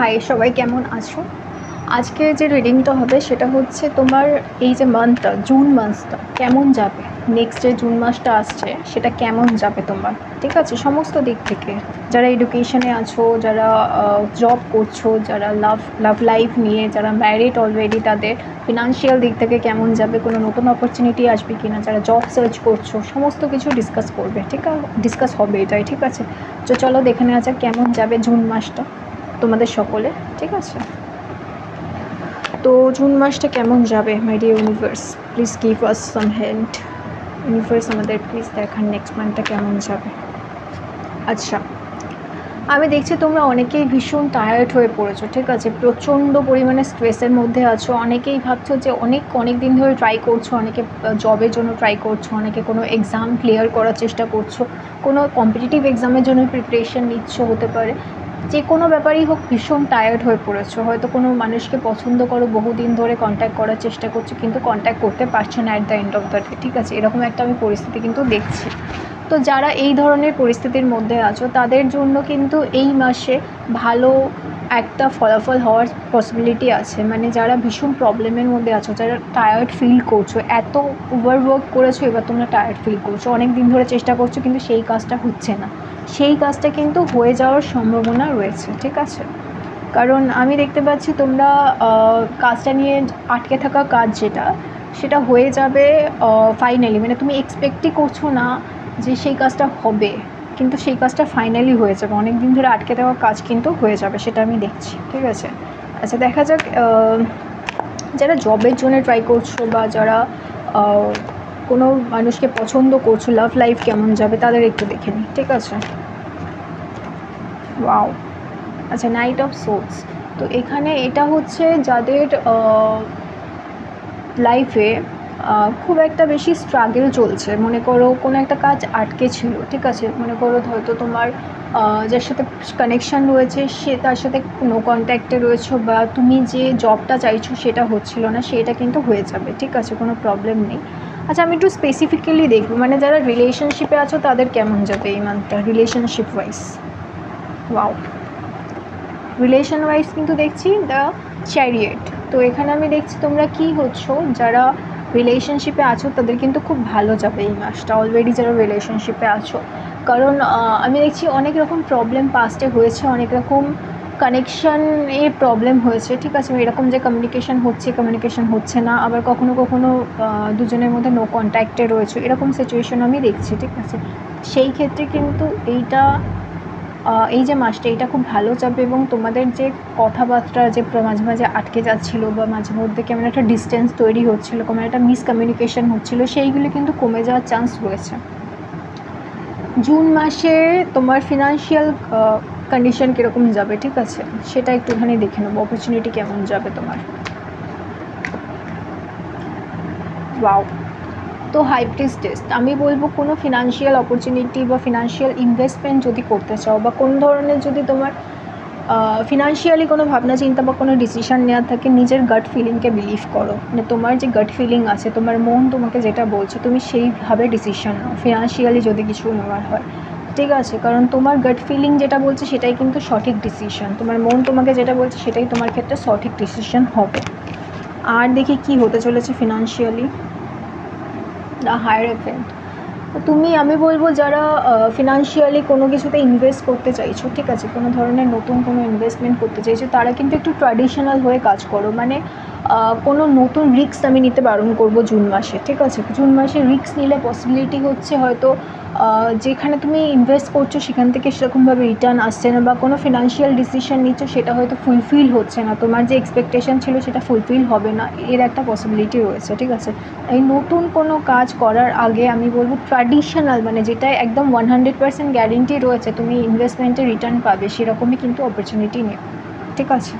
High সবাই, কেমন আছো? আজকে যে রিডিংটা হবে সেটা হচ্ছে তোমার এই যে মান্থটা, জুন মাসটা কেমন যাবে, নেক্সট যে জুন মাসটা আসছে সেটা কেমন যাবে তোমার, ঠিক আছে? সমস্ত দিক থেকে, যারা এডুকেশনে আছো, যারা জব করছো, যারা লাভ লাইফ নিয়ে, যারা ম্যারিড অলরেডি, তাদের ফিনান্সিয়াল দিক থেকে কেমন যাবে, কোনো নতুন অপরচুনিটি আসবে কি না, যারা জব সার্চ করছো, সমস্ত কিছু ডিসকাস করবে, ঠিক আছে? ডিসকাস হবে এটাই, ঠিক আছে? তো চলো দেখে নেওয়া যাক কেমন যাবে জুন মাসটা তোমাদের সকলে, ঠিক আছে? তো জুন মাসটা কেমন যাবে my dear universe, please give us some hint. Universe আমাদের প্লিজ দেখান নেক্সট মান্থটা কেমন যাবে। আচ্ছা, আমি দেখছি তোমরা অনেকেই ভীষণ টায়ার্ড হয়ে পড়েছো, ঠিক আছে? প্রচণ্ড পরিমাণে স্ট্রেসের মধ্যে আছো। অনেকেই ভাবছো যে অনেক দিন ধরে ট্রাই করছো, অনেকে জবের জন্য ট্রাই করছো, অনেকে কোনো এক্সাম ক্লিয়ার করার চেষ্টা করছো, কোনো কম্পিটিটিভ এক্সামের জন্য প্রিপারেশন নিচ্ছ, হতে পারে যে কোনো ব্যাপারই হোক, ভীষণ টায়ার্ড হয়ে পড়েছো। হয়তো কোনো মানুষকে পছন্দ করো, বহুদিন ধরে কন্ট্যাক্ট করার চেষ্টা করছো, কিন্তু কন্ট্যাক্ট করতে পারছো না at the end of the day, ঠিক আছে? এরকম একটা আমি পরিস্থিতি কিন্তু দেখছি। তো যারা এই ধরনের পরিস্থিতির মধ্যে আছো, তাদের জন্য কিন্তু এই মাসে ভালো একটা ফলাফল হওয়ার পসিবিলিটি আছে। মানে যারা ভীষণ প্রবলেমের মধ্যে আছো, যারা টায়ার্ড ফিল করছো, এত ওভারওয়ার্ক করেছো, এবার তোমরা টায়ার্ড ফিল করছো, অনেক দিন ধরে চেষ্টা করছো কিন্তু সেই কাজটা হচ্ছে না, সেই কাজটা কিন্তু হয়ে যাওয়ার সম্ভাবনা রয়েছে, ঠিক আছে? কারণ আমি দেখতে পাচ্ছি তোমরা কাজটা নিয়ে আটকে থাকা কাজ যেটা, সেটা হয়ে যাবে ফাইনালি। মানে তুমি এক্সপেক্টই করছো না যে সেই কাজটা হবে, কিন্তু সেই কাজটা ফাইনালি হয়ে যাবে। অনেক দিন ধরে আটকে থাকা কাজ কিন্তু হয়ে যাবে, সেটা আমি দেখছি, ঠিক আছে? আচ্ছা, দেখা যাক যারা জবের জন্য ট্রাই করছো বা যারা কোনো মানুষকে পছন্দ করছো, লাভ লাইফ কেমন যাবে তাদের একটু দেখে নিই, ঠিক আছে? ওয়াও, আচ্ছা, নাইট অফ সোলস। তো এখানে এটা হচ্ছে যাদের লাইফে খুব একটা বেশি স্ট্রাগল চলছে, মনে করো কোনো একটা কাজ আটকে ছিল, ঠিক আছে? মনে করো হয়তো তোমার যার সাথে কানেকশান রয়েছে সে তার সাথে নো কন্ট্যাক্টে রয়েছো, বা তুমি যে জবটা চাইছো সেটা হচ্ছিল না, সেটা কিন্তু হয়ে যাবে, ঠিক আছে? কোনো প্রবলেম নেই। আচ্ছা, আমি একটু স্পেসিফিক্যালি দেখবো, মানে যারা রিলেশনশিপে আছো তাদের কেমন যাবে এই মান্থটা relationship wise. Wow, relation wise কিন্তু দেখছি দ্য চ্যারিয়েট। তো এখানে আমি দেখছি তোমরা কি হচ্ছ, যারা রিলেশনশিপে আছো তাদের কিন্তু খুব ভালো যাবে এই মাসটা, অলরেডি যারা রিলেশনশিপে আছো। কারণ আমি দেখছি অনেক রকম প্রবলেম পাস্টে হয়েছে, অনেক রকম কানেকশানের প্রবলেম হয়েছে, ঠিক আছে? এরকম যে কমিউনিকেশন হচ্ছে না, আবার কখনো কখনো দুজনের মধ্যে নো কন্ট্যাক্টে রয়েছে, এরকম সিচুয়েশন আমি দেখছি, ঠিক আছে? সেই ক্ষেত্রে কিন্তু এই যে মাসটা, এটা খুব ভালো যাবে, এবং তোমাদের যে কথাবার্তা যে মাঝে মাঝে আটকে যাচ্ছিলো, বা মাঝে মধ্যে কেমন একটা ডিস্টেন্স তৈরি হচ্ছিলো, কেমন একটা মিসকমিউনিকেশন হচ্ছিলো, সেইগুলো কিন্তু কমে যাওয়ার চান্স রয়েছে। জুন মাসে তোমার ফিনান্সিয়াল কন্ডিশন কীরকম যাবে, ঠিক আছে? সেটা একটুখানি দেখে নেবো, অপরচুনিটি কেমন যাবে তোমার। ওয়াও, তো হাই প্রিস্টেস, আমি বলবো কোনো ফিনান্সিয়াল অপরচুনিটি বা ফিনান্সিয়াল ইনভেস্টমেন্ট যদি করতে চাও, বা কোন ধরনের যদি তোমার ফিনান্সিয়ালি কোনো ভাবনা চিন্তা বা কোনো ডিসিশান নেওয়ার থাকে, নিজের গাট ফিলিংকে বিলিভ করো। মানে তোমার যে গাট ফিলিং আছে, তোমার মন তোমাকে যেটা বলছে, তুমি সেইভাবে ডিসিশান নাও ফিনান্সিয়ালি যদি কিছু নেওয়ার হয়, ঠিক আছে? কারণ তোমার গাট ফিলিং যেটা বলছে সেটাই কিন্তু সঠিক ডিসিশান, তোমার মন তোমাকে যেটা বলছে সেটাই তোমার ক্ষেত্রে সঠিক ডিসিশান হবে। আর দেখি কি হতে চলেছে ফিনান্সিয়ালি, দ্য হায়ারাফেন্ট। আমি বলবো যারা ফিনান্সিয়ালি কোনো কিছুতে ইনভেস্ট করতে চাইছো, ঠিক আছে, কোনো ধরনের নতুন কোনো ইনভেস্টমেন্ট করতে চাইছো, তারা কিন্তু একটু ট্র্যাডিশনাল হয়ে কাজ করো। মানে কোনো নতুন রিস্ক আমি নিতে বারণ করবো জুন মাসে, ঠিক আছে? জুন মাসে রিস্ক নিলে পসিবিলিটি হচ্ছে হয়তো যেখানে তুমি ইনভেস্ট করছো সেখান থেকে সেরকমভাবে রিটার্ন আসছে না, বা কোনো ফিনান্সিয়াল ডিসিশন নিচ্ছ সেটা হয়তো ফুলফিল হচ্ছে না, তোমার যে এক্সপেকটেশন ছিল সেটা ফুলফিল হবে না, এর একটা পসিবিলিটি রয়েছে, ঠিক আছে? এই নতুন কোনো কাজ করার আগে আমি বলবো ট্র্যাডিশনাল, মানে যেটা একদম 100% গ্যারেন্টি রয়েছে তুমি ইনভেস্টমেন্টে রিটার্ন পাবে, সেরকমই কিন্তু অপরচুনিটি নেই, ঠিক আছে?